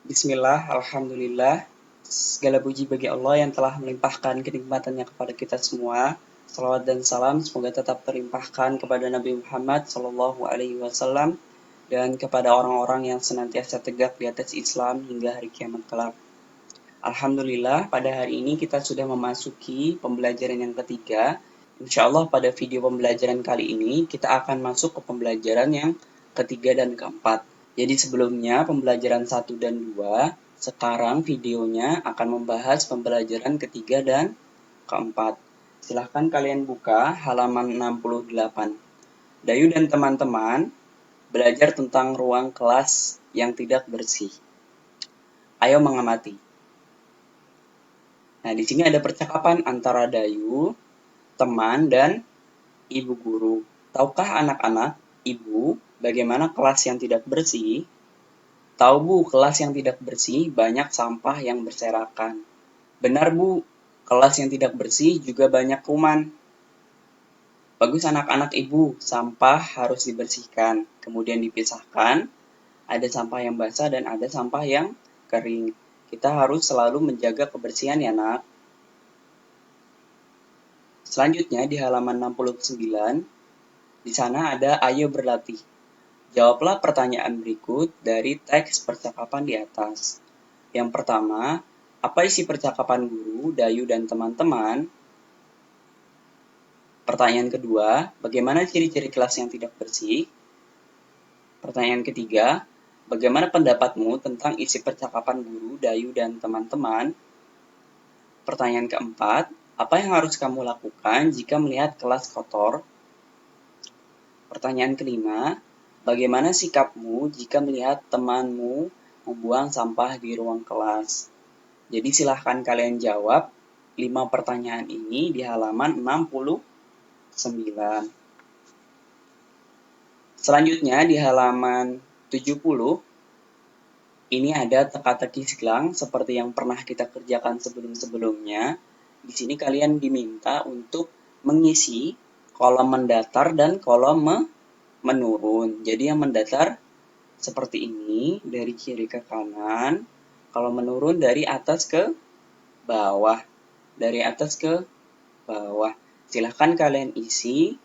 Bismillah, Alhamdulillah. Segala puji bagi Allah yang telah melimpahkan kenikmatannya kepada kita semua. Salawat dan salam semoga tetap terlimpahkan kepada Nabi Muhammad SAW dan kepada orang-orang yang senantiasa tegak di atas Islam hingga hari kiamat kelak. Alhamdulillah, pada hari ini kita sudah memasuki pembelajaran yang ketiga. Insya Allah pada video pembelajaran kali ini kita akan masuk ke pembelajaran yang ketiga dan keempat. Jadi sebelumnya pembelajaran 1 dan 2, sekarang videonya akan membahas pembelajaran ketiga dan keempat. Silahkan kalian buka halaman 68. Dayu dan teman-teman belajar tentang ruang kelas yang tidak bersih. Ayo mengamati. Nah, di sini ada percakapan antara Dayu, teman, dan ibu guru. Tahukah anak-anak, ibu, bagaimana kelas yang tidak bersih? Tahu Bu, kelas yang tidak bersih banyak sampah yang berserakan. Benar Bu, kelas yang tidak bersih juga banyak kuman. Bagus anak-anak Ibu, sampah harus dibersihkan, kemudian dipisahkan. Ada sampah yang basah dan ada sampah yang kering. Kita harus selalu menjaga kebersihan ya nak. Selanjutnya di halaman 69, di sana ada ayo berlatih. Jawablah pertanyaan berikut dari teks percakapan di atas. Yang pertama, apa isi percakapan guru, Dayu, dan teman-teman? Pertanyaan kedua, bagaimana ciri-ciri kelas yang tidak bersih? Pertanyaan ketiga, bagaimana pendapatmu tentang isi percakapan guru, Dayu, dan teman-teman? Pertanyaan keempat, apa yang harus kamu lakukan jika melihat kelas kotor? Pertanyaan kelima, bagaimana sikapmu jika melihat temanmu membuang sampah di ruang kelas? Jadi silahkan kalian jawab 5 pertanyaan ini di halaman 69. Selanjutnya di halaman 70, ini ada teka-teki silang seperti yang pernah kita kerjakan sebelum-sebelumnya. Di sini kalian diminta untuk mengisi kolom mendatar dan kolom menurun. Jadi yang mendatar seperti ini, dari kiri ke kanan. Kalau menurun dari atas ke bawah. Dari atas ke bawah. Silahkan kalian isi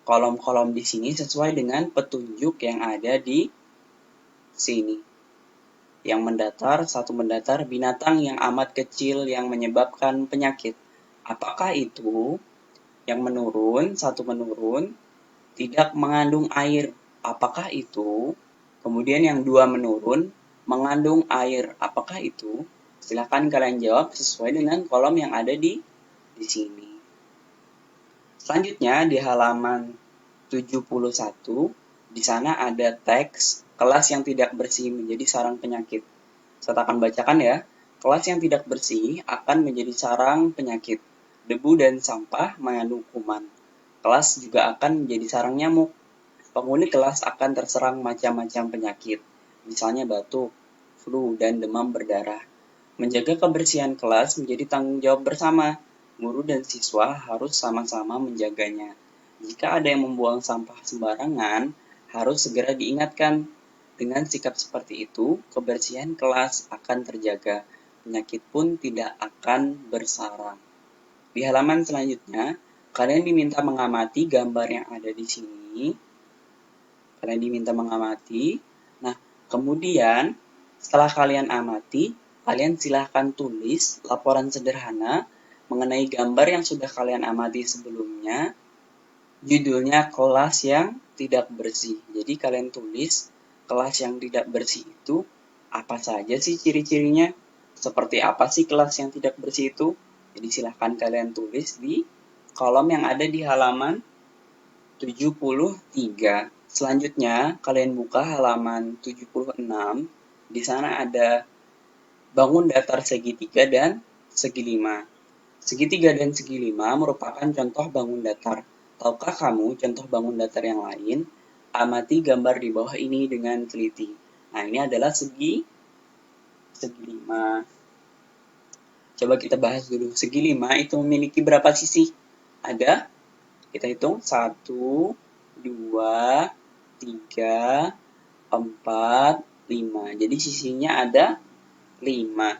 kolom-kolom di sini sesuai dengan petunjuk yang ada di sini. Yang mendatar, satu mendatar, binatang yang amat kecil yang menyebabkan penyakit. Apakah itu? Yang menurun, satu menurun, tidak mengandung air. Apakah itu? Kemudian yang dua menurun, mengandung air. Apakah itu? Silahkan kalian jawab sesuai dengan kolom yang ada di sini. Selanjutnya di halaman 71, di sana ada teks kelas yang tidak bersih menjadi sarang penyakit. Saya akan bacakan ya. Kelas yang tidak bersih akan menjadi sarang penyakit. Debu dan sampah mengandung kuman. Kelas juga akan menjadi sarang nyamuk. Penghuni kelas akan terserang macam-macam penyakit, misalnya batuk, flu, dan demam berdarah. Menjaga kebersihan kelas menjadi tanggung jawab bersama. Guru dan siswa harus sama-sama menjaganya. Jika ada yang membuang sampah sembarangan, harus segera diingatkan. Dengan sikap seperti itu, kebersihan kelas akan terjaga. Penyakit pun tidak akan bersarang. Di halaman selanjutnya, kalian diminta mengamati gambar yang ada di sini. Kalian diminta mengamati. Nah, kemudian setelah kalian amati, kalian silahkan tulis laporan sederhana mengenai gambar yang sudah kalian amati sebelumnya. Judulnya kelas yang tidak bersih. Jadi kalian tulis kelas yang tidak bersih itu apa saja sih ciri-cirinya? Seperti apa sih kelas yang tidak bersih itu? Jadi silahkan kalian tulis di kolom yang ada di halaman 73. Selanjutnya, kalian buka halaman 76. Di sana ada bangun datar segitiga dan segi lima. Segitiga dan segi lima merupakan contoh bangun datar. Tahukah kamu contoh bangun datar yang lain? Amati gambar di bawah ini dengan teliti. Nah, ini adalah segi lima. Coba kita bahas dulu. Segi lima itu memiliki berapa sisi? Ada, kita hitung, 1, 2, 3, 4, 5. Jadi sisinya ada 5.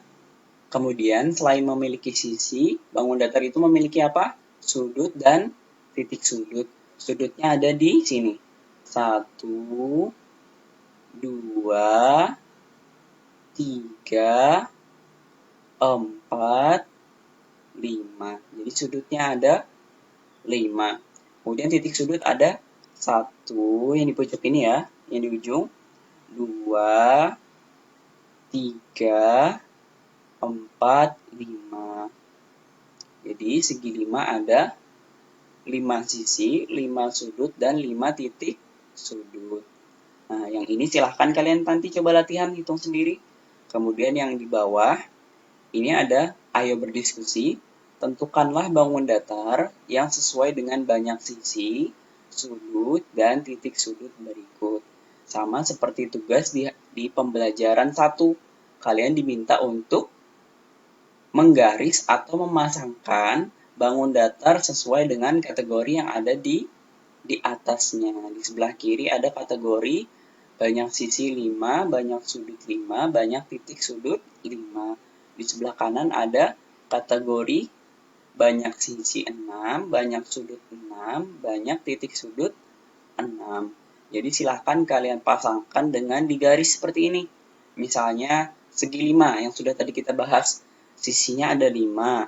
Kemudian selain memiliki sisi, bangun datar itu memiliki apa? Sudut dan titik sudut. Sudutnya ada di sini. 1, 2, 3, 4, 5. Jadi sudutnya ada 5. Kemudian titik sudut ada 1 yang di pojok ini ya, yang di ujung. 2, 3, 4, 5. Jadi segi 5 ada 5 sisi, 5 sudut, dan 5 titik sudut. Nah, yang ini silahkan kalian nanti coba latihan hitung sendiri. Kemudian yang di bawah, ini ada ayo berdiskusi. Tentukanlah bangun datar yang sesuai dengan banyak sisi, sudut, dan titik sudut berikut. Sama seperti tugas di pembelajaran 1. Kalian diminta untuk menggaris atau memasangkan bangun datar sesuai dengan kategori yang ada di atasnya. Di sebelah kiri ada kategori banyak sisi 5, banyak sudut 5, banyak titik sudut 5. Di sebelah kanan ada kategori banyak sisi 6, banyak sudut 6, banyak titik sudut 6. Jadi silahkan kalian pasangkan dengan digaris seperti ini. Misalnya segi 5 yang sudah tadi kita bahas. Sisinya ada 5,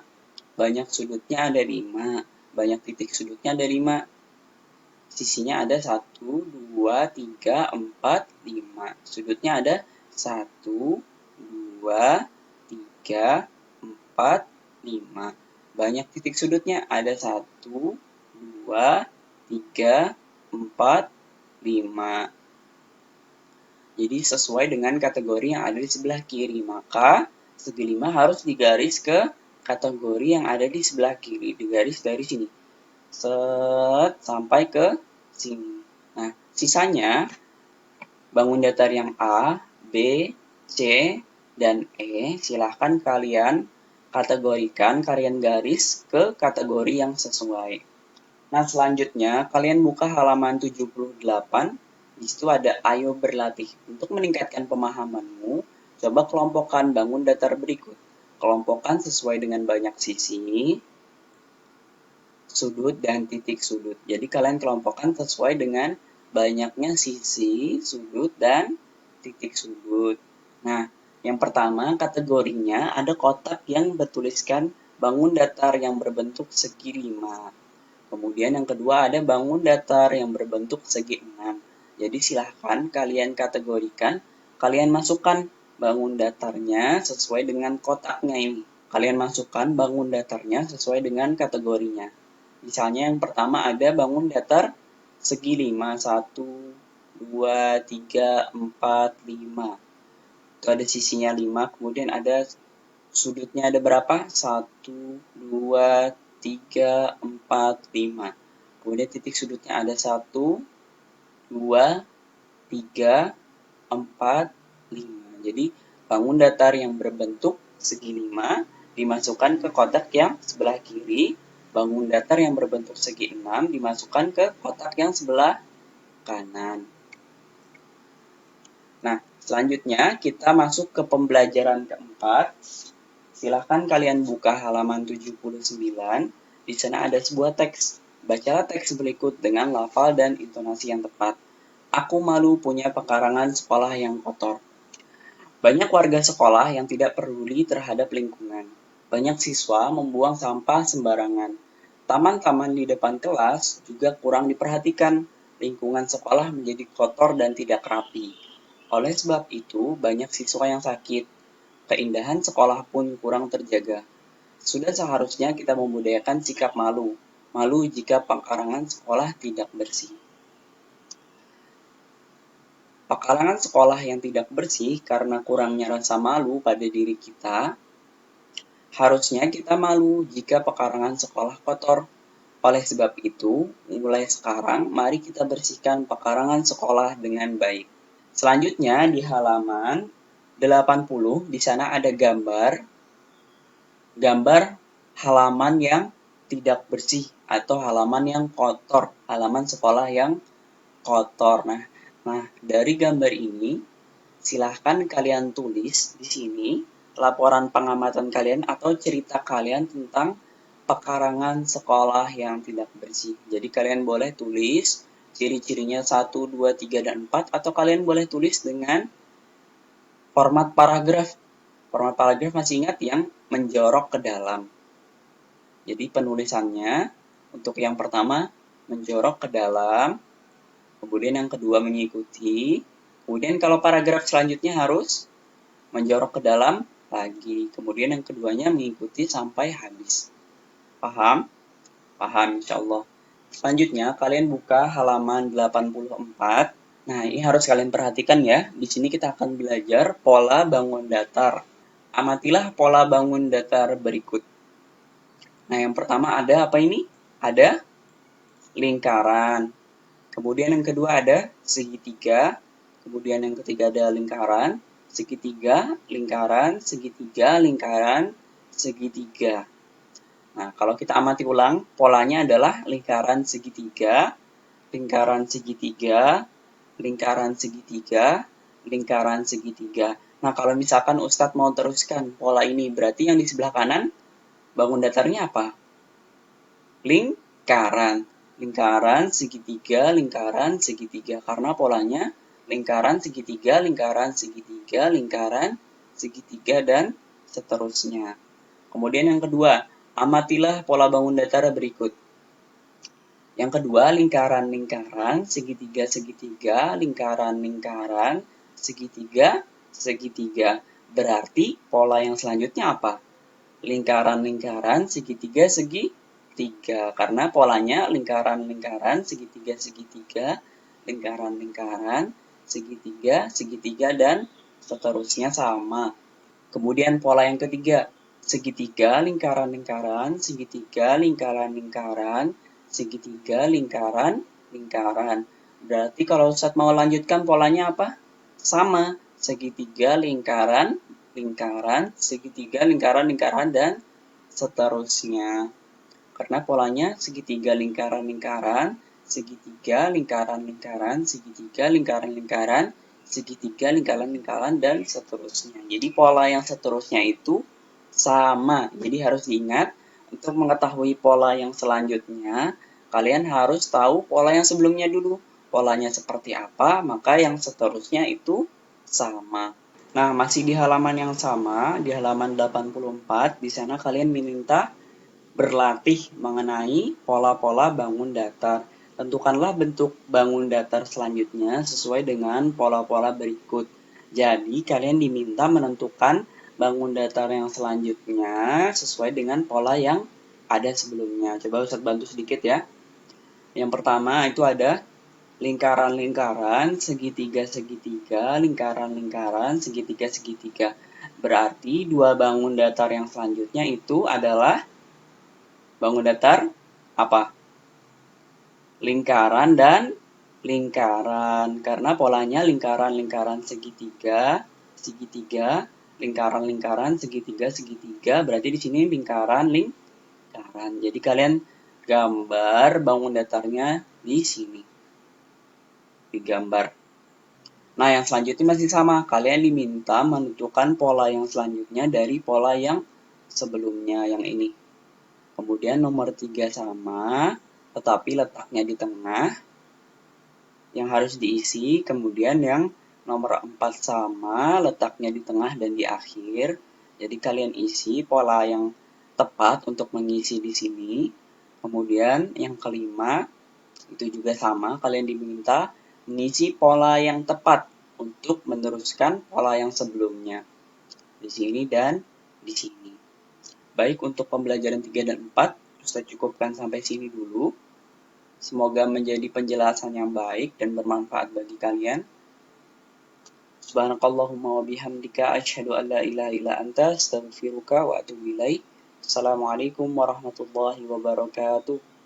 banyak sudutnya ada 5, banyak titik sudutnya ada 5. Sisinya ada 1, 2, 3, 4, 5. Sudutnya ada 1, 2, 3, 4, 5. Banyak titik sudutnya ada 1, 2, 3, 4, 5. Jadi sesuai dengan kategori yang ada di sebelah kiri. Maka segi 5 harus digaris ke kategori yang ada di sebelah kiri. Digaris dari sini. Set sampai ke sini. Nah, sisanya bangun datar yang A, B, C, dan E silahkan kalian kategorikan, kalian garis ke kategori yang sesuai. Nah, selanjutnya kalian buka halaman 78. Di situ ada ayo berlatih. Untuk meningkatkan pemahamanmu, coba kelompokkan bangun datar berikut. Kelompokkan sesuai dengan banyak sisi, sudut, dan titik sudut. Jadi kalian kelompokkan sesuai dengan banyaknya sisi, sudut, dan titik sudut. Nah, yang pertama kategorinya ada kotak yang bertuliskan bangun datar yang berbentuk segi 5. Kemudian yang kedua ada bangun datar yang berbentuk segi 6. Jadi silahkan kalian kategorikan, kalian masukkan bangun datarnya sesuai dengan kotaknya ini. Kalian masukkan bangun datarnya sesuai dengan kategorinya. Misalnya yang pertama ada bangun datar segi 5, 1, 2, 3, 4, 5. Itu ada sisinya 5, kemudian ada sudutnya ada berapa? 1, 2, 3, 4, 5. Kemudian titik sudutnya ada 1, 2, 3, 4, 5. Jadi bangun datar yang berbentuk segi 5 dimasukkan ke kotak yang sebelah kiri. Bangun datar yang berbentuk segi 6 dimasukkan ke kotak yang sebelah kanan. Nah, selanjutnya kita masuk ke pembelajaran keempat. Silahkan kalian buka halaman 79. Di sana ada sebuah teks. Bacalah teks berikut dengan lafal dan intonasi yang tepat. Aku malu punya pekarangan sekolah yang kotor. Banyak warga sekolah yang tidak peduli terhadap lingkungan. Banyak siswa membuang sampah sembarangan. Taman-taman di depan kelas juga kurang diperhatikan. Lingkungan sekolah menjadi kotor dan tidak rapi. Oleh sebab itu, banyak siswa yang sakit. Keindahan sekolah pun kurang terjaga. Sudah seharusnya kita membudayakan sikap malu. Malu jika pekarangan sekolah tidak bersih. Pekarangan sekolah yang tidak bersih karena kurangnya rasa malu pada diri kita. Harusnya kita malu jika pekarangan sekolah kotor. Oleh sebab itu, mulai sekarang mari kita bersihkan pekarangan sekolah dengan baik. Selanjutnya di halaman 80, di sana ada gambar halaman yang tidak bersih atau halaman yang kotor, halaman sekolah yang kotor. Nah, dari gambar ini silahkan kalian tulis di sini laporan pengamatan kalian atau cerita kalian tentang pekarangan sekolah yang tidak bersih. Jadi kalian boleh tulis ciri-cirinya 1, 2, 3, dan 4, atau kalian boleh tulis dengan format paragraf. Format paragraf masih ingat yang menjorok ke dalam. Jadi penulisannya untuk yang pertama menjorok ke dalam, kemudian yang kedua mengikuti, kemudian kalau paragraf selanjutnya harus menjorok ke dalam lagi, kemudian yang keduanya mengikuti sampai habis. Paham? Paham insyaallah. Selanjutnya kalian buka halaman 84. Nah, ini harus kalian perhatikan ya. Di sini kita akan belajar pola bangun datar. Amatilah pola bangun datar berikut. Nah, yang pertama ada apa ini? Ada lingkaran. Kemudian yang kedua ada segitiga. Kemudian yang ketiga ada lingkaran, segitiga, lingkaran, segitiga, lingkaran, segitiga. Nah, kalau kita amati ulang, polanya adalah lingkaran segitiga, lingkaran segitiga, lingkaran segitiga, lingkaran segitiga. Nah, kalau misalkan Ustadz mau teruskan pola ini, berarti yang di sebelah kanan bangun datarnya apa? Lingkaran. Lingkaran segitiga, lingkaran segitiga. Karena polanya lingkaran segitiga, lingkaran segitiga, lingkaran segitiga, dan seterusnya. Kemudian yang kedua, amatilah pola bangun datar berikut. Yang kedua, lingkaran-lingkaran, segitiga-segitiga, lingkaran-lingkaran, segitiga-segitiga. Berarti pola yang selanjutnya apa? Lingkaran-lingkaran, segitiga-segitiga. Karena polanya lingkaran-lingkaran, segitiga-segitiga, lingkaran-lingkaran, segitiga-segitiga, dan seterusnya sama. Kemudian pola yang ketiga, segitiga, lingkaran-lingkaran, segitiga, lingkaran-lingkaran, segitiga, lingkaran, lingkaran. Berarti kalau Ustadz mau lanjutkan polanya apa? Sama, segitiga, lingkaran, lingkaran, segitiga, lingkaran, lingkaran, dan seterusnya. Karena polanya segitiga, lingkaran, lingkaran, segitiga, lingkaran, lingkaran, segitiga, lingkaran, lingkaran, segitiga, lingkaran, lingkaran, dan seterusnya. Jadi pola yang seterusnya itu sama. Jadi harus diingat, untuk mengetahui pola yang selanjutnya, kalian harus tahu pola yang sebelumnya dulu. Polanya seperti apa, maka yang seterusnya itu sama. Nah, masih di halaman yang sama, di halaman 84, di sana kalian diminta berlatih mengenai pola-pola bangun datar. Tentukanlah bentuk bangun datar selanjutnya sesuai dengan pola-pola berikut. Jadi, kalian diminta menentukan bangun datar yang selanjutnya sesuai dengan pola yang ada sebelumnya. Coba Ustadz bantu sedikit ya. Yang pertama itu ada lingkaran-lingkaran, segitiga-segitiga, lingkaran-lingkaran, segitiga-segitiga. Berarti dua bangun datar yang selanjutnya itu adalah bangun datar apa? Lingkaran dan lingkaran. Karena polanya lingkaran-lingkaran segitiga, segitiga, lingkaran-lingkaran segitiga, segitiga. Berarti di sini lingkaran, lingkaran. Jadi kalian gambar bangun datarnya di sini. Digambar. Nah, yang selanjutnya masih sama. Kalian diminta menentukan pola yang selanjutnya dari pola yang sebelumnya, yang ini. Kemudian nomor 3 sama, tetapi letaknya di tengah, yang harus diisi. Kemudian yang nomor 4 sama, letaknya di tengah dan di akhir. Jadi kalian isi pola yang tepat untuk mengisi di sini. Kemudian yang kelima, itu juga sama, kalian diminta mengisi pola yang tepat untuk meneruskan pola yang sebelumnya. Di sini dan di sini. Baik, untuk pembelajaran 3 dan 4, Ustaz cukupkan sampai sini dulu. Semoga menjadi penjelasan yang baik dan bermanfaat bagi kalian. Subhanakallahumma wa bihamdika asyhadu an la ilaha illa anta astaghfiruka wa atubu ilaik. Assalamualaikum warahmatullahi wabarakatuh.